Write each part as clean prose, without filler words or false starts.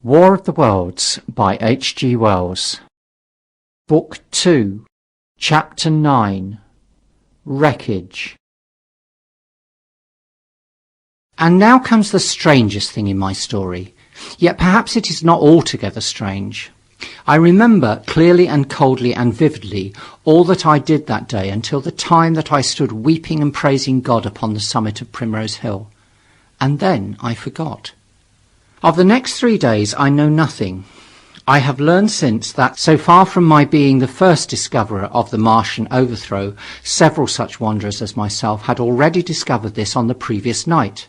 War of the Worlds by H.G. Wells. Book 2, Chapter 9, Wreckage. And now comes the strangest thing in my story, yet perhaps it is not altogether strange. I remember clearly and coldly and vividly all that I did that day until the time that I stood weeping and praising God upon the summit of Primrose Hill. And then I forgot. Of the next 3 days I know nothing. I have learned since that, so far from my being the first discoverer of the Martian overthrow, several such wanderers as myself had already discovered this on the previous night.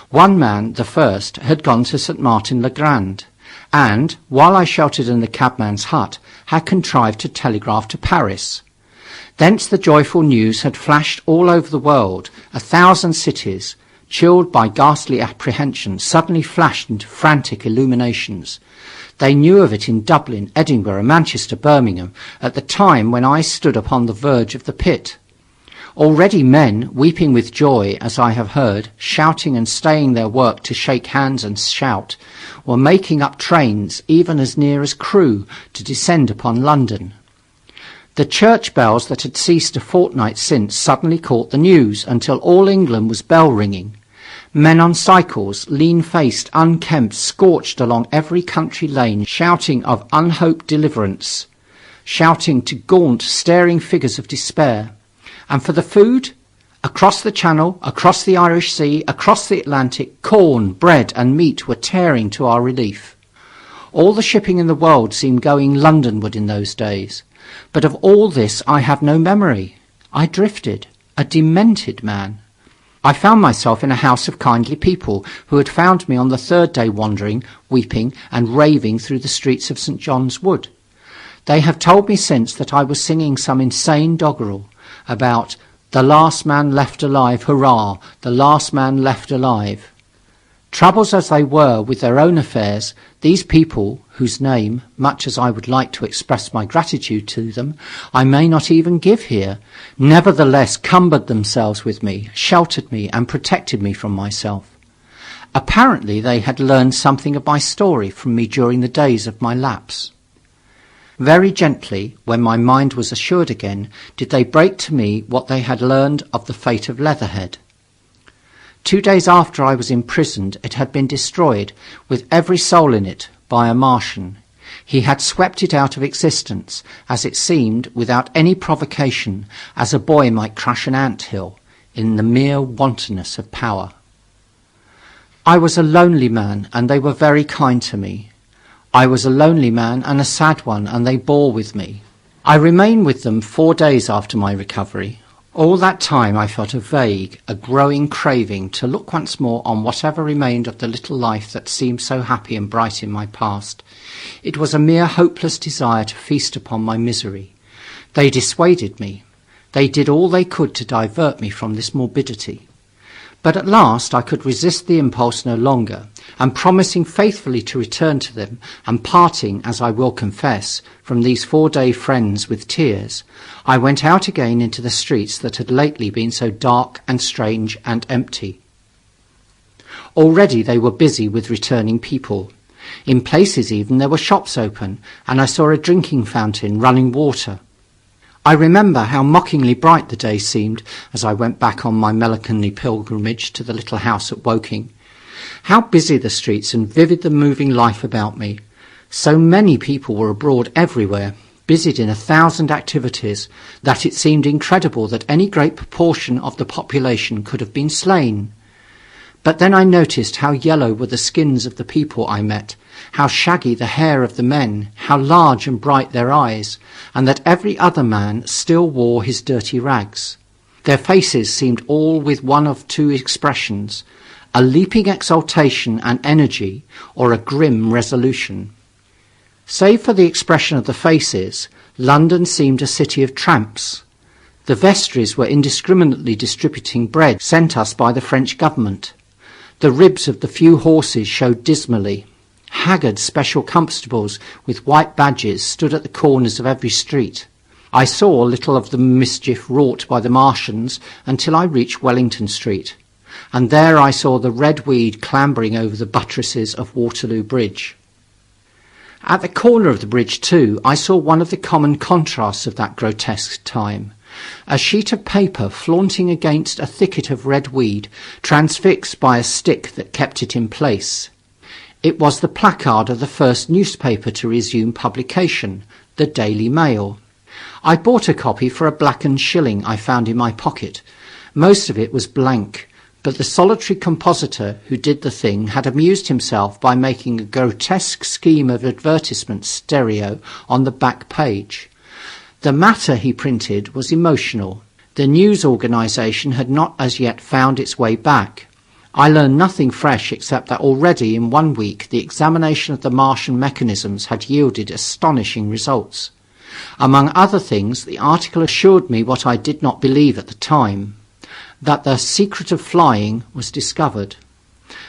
One man, the first, had gone to St. Martin-le-Grand, and, while I sheltered in the cabman's hut, had contrived to telegraph to Paris. Thence the joyful news had flashed all over the world. 1,000 cities, chilled by ghastly apprehension, suddenly flashed into frantic illuminations. They knew of it in Dublin, Edinburgh, Manchester, Birmingham, at the time when I stood upon the verge of the pit. Already men, weeping with joy, as I have heard, shouting and staying their work to shake hands and shout, were making up trains, even as near as Crewe, to descend upon London. The church bells that had ceased a fortnight since suddenly caught the news, until all England was bell-ringing. Men on cycles, lean-faced, unkempt, scorched along every country lane, shouting of unhoped deliverance, shouting to gaunt, staring figures of despair. And for the food? Across the Channel, across the Irish Sea, across the Atlantic, corn, bread and meat were tearing to our relief. All the shipping in the world seemed going Londonward in those days. But of all this I have no memory. I drifted, a demented man. I found myself in a house of kindly people who had found me on the 3rd day wandering, weeping and raving through the streets of St. John's Wood. They have told me since that I was singing some insane doggerel about "the last man left alive, hurrah, the last man left alive." Troubles as they were with their own affairs, these people, whose name, much as I would like to express my gratitude to them, I may not even give here, nevertheless cumbered themselves with me, sheltered me and protected me from myself. Apparently they had learned something of my story from me during the days of my lapse. Very gently, when my mind was assured again, did they break to me what they had learned of the fate of Leatherhead. 2 days after I was imprisoned, it had been destroyed, with every soul in it, by a Martian. He had swept it out of existence, as it seemed, without any provocation, as a boy might crush an ant-hill, in the mere wantonness of power. I was a lonely man, and they were very kind to me. I was a lonely man and a sad one, and they bore with me. I remained with them 4 days after my recovery. All that time I felt a vague, a growing craving to look once more on whatever remained of the little life that seemed so happy and bright in my past. It was a mere hopeless desire to feast upon my misery. They dissuaded me. They did all they could to divert me from this morbidity. But at last I could resist the impulse no longer, and promising faithfully to return to them, and parting, as I will confess, from these 4-day friends with tears, I went out again into the streets that had lately been so dark and strange and empty. Already they were busy with returning people. In places even there were shops open, and I saw a drinking fountain running water. I remember how mockingly bright the day seemed as I went back on my melancholy pilgrimage to the little house at Woking. How busy the streets and vivid the moving life about me. So many people were abroad everywhere, busied in 1,000 activities, that it seemed incredible that any great proportion of the population could have been slain. But then I noticed how yellow were the skins of the people I met, how shaggy the hair of the men, how large and bright their eyes, and that every other man still wore his dirty rags. Their faces seemed all with one of 2 expressions, a leaping exultation and energy, or a grim resolution. Save for the expression of the faces, London seemed a city of tramps. The vestries were indiscriminately distributing bread sent us by the French government. The ribs of the few horses showed dismally. Haggard special constables with white badges stood at the corners of every street. I saw little of the mischief wrought by the Martians until I reached Wellington Street, and there I saw the red weed clambering over the buttresses of Waterloo Bridge. At the corner of the bridge, too, I saw one of the common contrasts of that grotesque time. A sheet of paper flaunting against a thicket of red weed, transfixed by a stick that kept it in place. It was the placard of the first newspaper to resume publication, the Daily Mail. I bought a copy for a blackened shilling I found in my pocket. Most of it was blank, but the solitary compositor who did the thing had amused himself by making a grotesque scheme of advertisement stereo on the back page. The matter he printed was emotional. The news organisation had not as yet found its way back. I learned nothing fresh except that already in 1 week the examination of the Martian mechanisms had yielded astonishing results. Among other things, the article assured me what I did not believe at the time, that the secret of flying was discovered.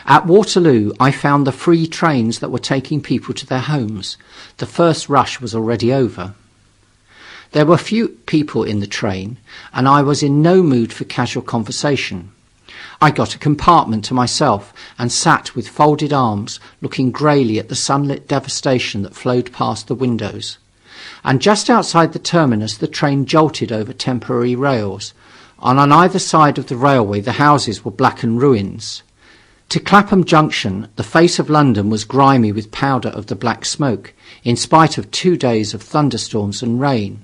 At Waterloo, I found the free trains that were taking people to their homes. The first rush was already over. There were few people in the train, and I was in no mood for casual conversation. I got a compartment to myself and sat with folded arms, looking greyly at the sunlit devastation that flowed past the windows. And just outside the terminus the train jolted over temporary rails, and on either side of the railway the houses were blackened ruins. To Clapham Junction the face of London was grimy with powder of the black smoke, in spite of 2 days of thunderstorms and rain.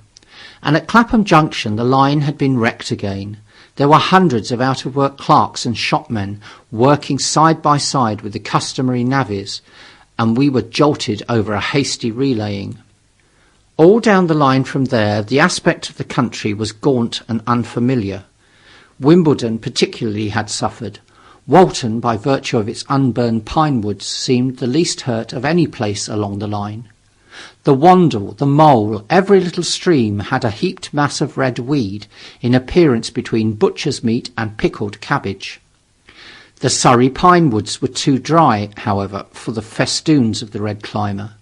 And at Clapham Junction the line had been wrecked again. There were hundreds of out-of-work clerks and shopmen working side by side with the customary navvies, and we were jolted over a hasty relaying. All down the line from there the aspect of the country was gaunt and unfamiliar. Wimbledon particularly had suffered. Walton, by virtue of its unburned pine woods, seemed the least hurt of any place along the line. The Wandle, the Mole, every little stream had a heaped mass of red weed, in appearance between butcher's meat and pickled cabbage. The Surrey pine woods were too dry, however, for the festoons of the red climber.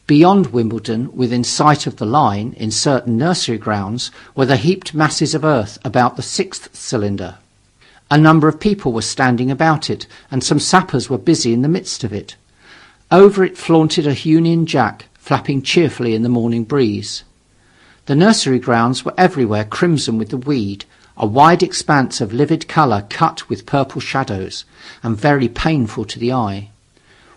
Beyond Wimbledon, within sight of the line, in certain nursery grounds, were the heaped masses of earth about the 6th cylinder. A number of people were standing about it, and some sappers were busy in the midst of it. Over it flaunted a Union Jack, flapping cheerfully in the morning breeze. The nursery grounds were everywhere crimson with the weed, a wide expanse of livid colour cut with purple shadows, and very painful to the eye.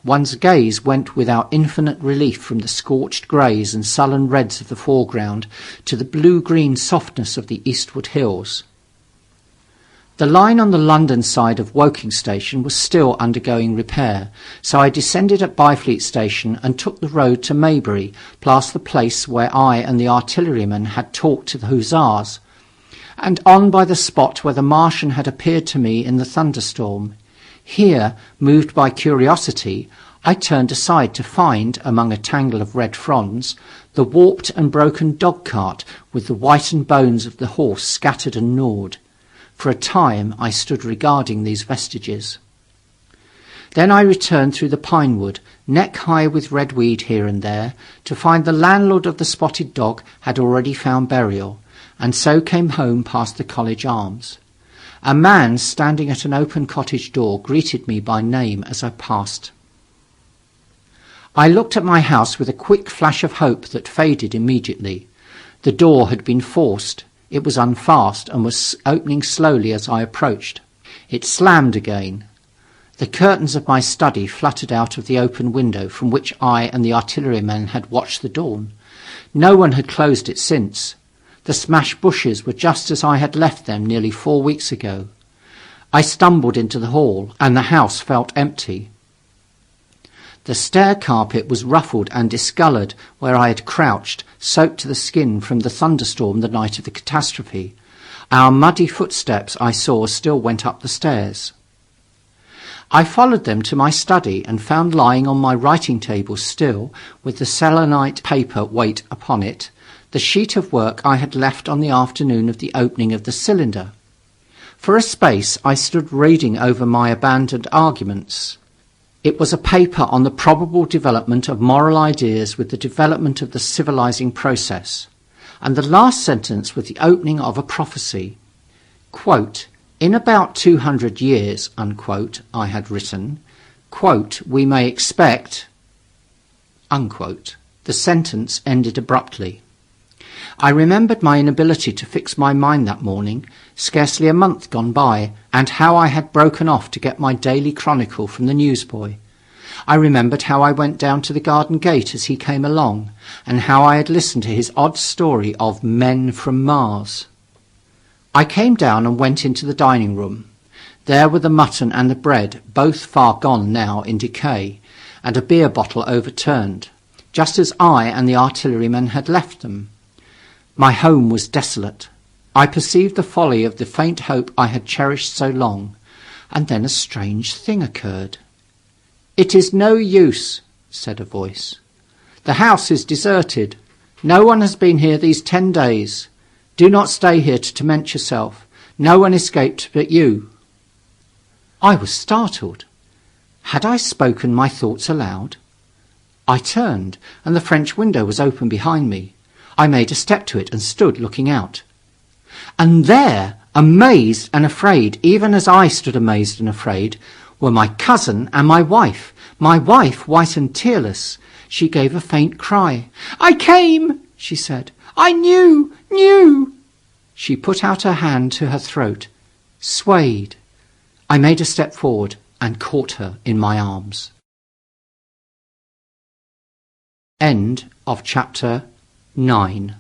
One's gaze went without infinite relief from the scorched greys and sullen reds of the foreground to the blue-green softness of the eastward hills. The line on the London side of Woking Station was still undergoing repair, so I descended at Byfleet Station and took the road to Maybury, past the place where I and the artilleryman had talked to the hussars, and on by the spot where the Martian had appeared to me in the thunderstorm. Here, moved by curiosity, I turned aside to find, among a tangle of red fronds, the warped and broken dog-cart with the whitened bones of the horse scattered and gnawed. For a time I stood regarding these vestiges. Then I returned through the pine wood, neck high with red weed here and there, to find the landlord of the spotted dog had already found burial, and so came home past the College Arms. A man standing at an open cottage door greeted me by name as I passed. I looked at my house with a quick flash of hope that faded immediately. The door had been forced. It was unfast and was opening slowly as I approached. It slammed again. The curtains of my study fluttered out of the open window from which I and the artilleryman had watched the dawn. No one had closed it since. The smashed bushes were just as I had left them nearly 4 weeks ago. I stumbled into the hall, and the house felt empty. The stair carpet was ruffled and discoloured where I had crouched, soaked to the skin from the thunderstorm the night of the catastrophe. Our muddy footsteps, I saw, still went up the stairs. I followed them to my study and found lying on my writing table still, with the selenite paper weight upon it, the sheet of work I had left on the afternoon of the opening of the cylinder. For a space I stood reading over my abandoned arguments. It was a paper on the probable development of moral ideas with the development of the civilizing process, and the last sentence was the opening of a prophecy. Quote, "In about 200 years," unquote, I had written, quote, "we may expect," unquote. The sentence ended abruptly. I remembered my inability to fix my mind that morning, scarcely a month gone by, and how I had broken off to get my daily chronicle from the newsboy. I remembered how I went down to the garden gate as he came along, and how I had listened to his odd story of men from Mars. I came down and went into the dining room. There were the mutton and the bread, both far gone now in decay, and a beer bottle overturned, just as I and the artilleryman had left them. My home was desolate. I perceived the folly of the faint hope I had cherished so long, and then a strange thing occurred. "It is no use," said a voice. "The house is deserted. No one has been here these 10 days. Do not stay here to torment yourself. No one escaped but you." I was startled. Had I spoken my thoughts aloud? I turned, and the French window was open behind me. I made a step to it and stood looking out. And there, amazed and afraid, even as I stood amazed and afraid, were my cousin and my wife, white and tearless. She gave a faint cry. "I came," she said. "I knew. She put out her hand to her throat, swayed. I made a step forward and caught her in my arms. End of chapter 9.